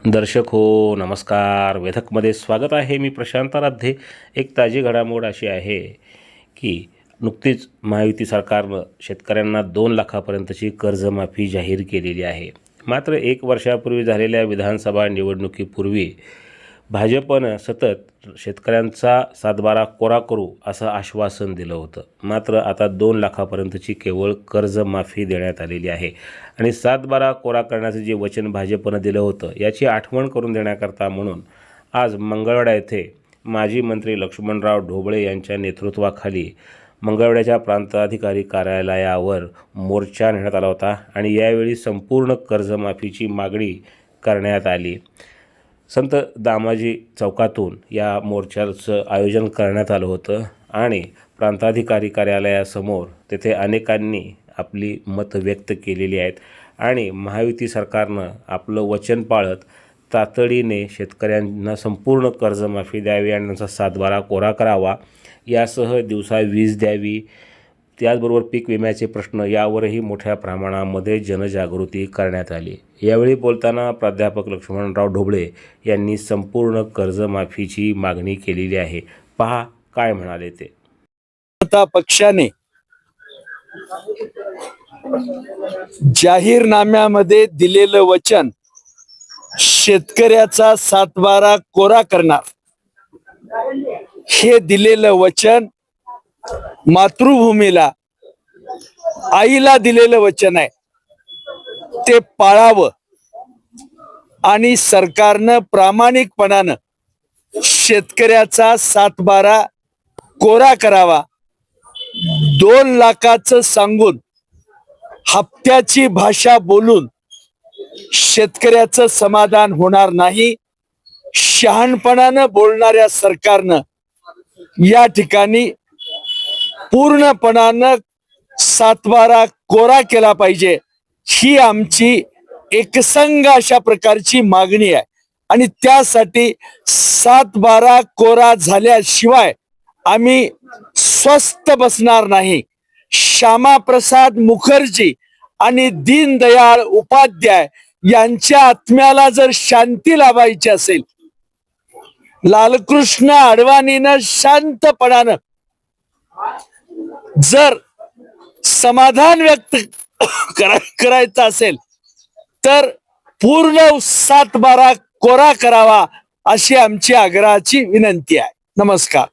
दर्शक हो नमस्कार. वेधकमध्ये स्वागत आहे. मी प्रशांत आराध्ये. एक ताजी घडामोड अशी आहे की नुकतीच महायुती सरकारनं शेतकऱ्यांना 2 लाखापर्यंतची कर्जमाफी जाहीर केलेली आहे. मात्र 1 वर्षापूर्वी झालेल्या विधानसभा निवडणुकीपूर्वी भाजपनं सतत शेतकऱ्यांचा सातबारा कोरा करू असं आश्वासन दिलं होतं. मात्र आता 2 लाखापर्यंतची केवळ कर्जमाफी देण्यात आलेली आहे आणि सातबारा कोरा करण्याचं जे वचन भाजपनं दिलं होतं याची आठवण करून देण्याकरता म्हणून आज मंगळवेढा येथे माजी मंत्री लक्ष्मणराव ढोबळे यांच्या नेतृत्वाखाली मंगळवेढ्याच्या प्रांताधिकारी कार्यालयावर मोर्चा नेण्यात आला होता आणि यावेळी संपूर्ण कर्जमाफीची मागणी करण्यात आली. संत दामाजी चौकातून या मोर्चाचं आयोजन करण्यात आलं होतं आणि प्रांताधिकारी कार्यालयासमोर तेथे अनेकांनी आपली मतं व्यक्त केलेली आहेत आणि महायुती सरकारनं आपलं वचन पाळत तातडीने शेतकऱ्यांना संपूर्ण कर्जमाफी द्यावी आणि त्यांचा सातबारा कोरा करावा, यासह दिवसा वीज द्यावी, त्याचबरोबर पीक विम्याचे प्रश्न यावरही मोठ्या प्रमाणामध्ये जनजागृती करण्यात आली. यावेळी बोलताना प्राध्यापक लक्ष्मणराव ढोबळे यांनी संपूर्ण कर्जमाफीची मागणी केलेली आहे. पहा काय म्हणाले ते. पक्षाने जाहीरनाम्यामध्ये दिलेलं वचन शेतकऱ्याचा सातबारा कोरा करणार, हे दिलेलं वचन मातृभूमीला, आईला दिलेलं वचन आहे, ते पाळावं आणि सरकारनं प्रामाणिकपणानं शेतकऱ्याचा सातबारा कोरा करावा. 2 लाखाचं सांगून हप्त्याची भाषा बोलून शेतकऱ्याचं समाधान होणार नाही. शहाणपणानं बोलणाऱ्या सरकारनं या ठिकाणी पूर्णपणानं सातबारा कोरा केला पाहिजे, ही आमची एकसंघ अशा प्रकारची मागणी आहे. आणि त्यासाठी सातबारा कोरा झाल्याशिवाय आम्ही स्वस्थ बसणार नाही. श्यामाप्रसाद मुखर्जी आणि दीनदयाळ उपाध्याय यांच्या आत्म्याला जर शांती लाभायची असेल, लालकृष्ण अडवाणीनं शांतपणानं जर समाधान व्यक्त करायचं असेल तर पूर्ण सातबारा कोरा करावा, अशी आमची आग्रहाची विनंती आहे. नमस्कार.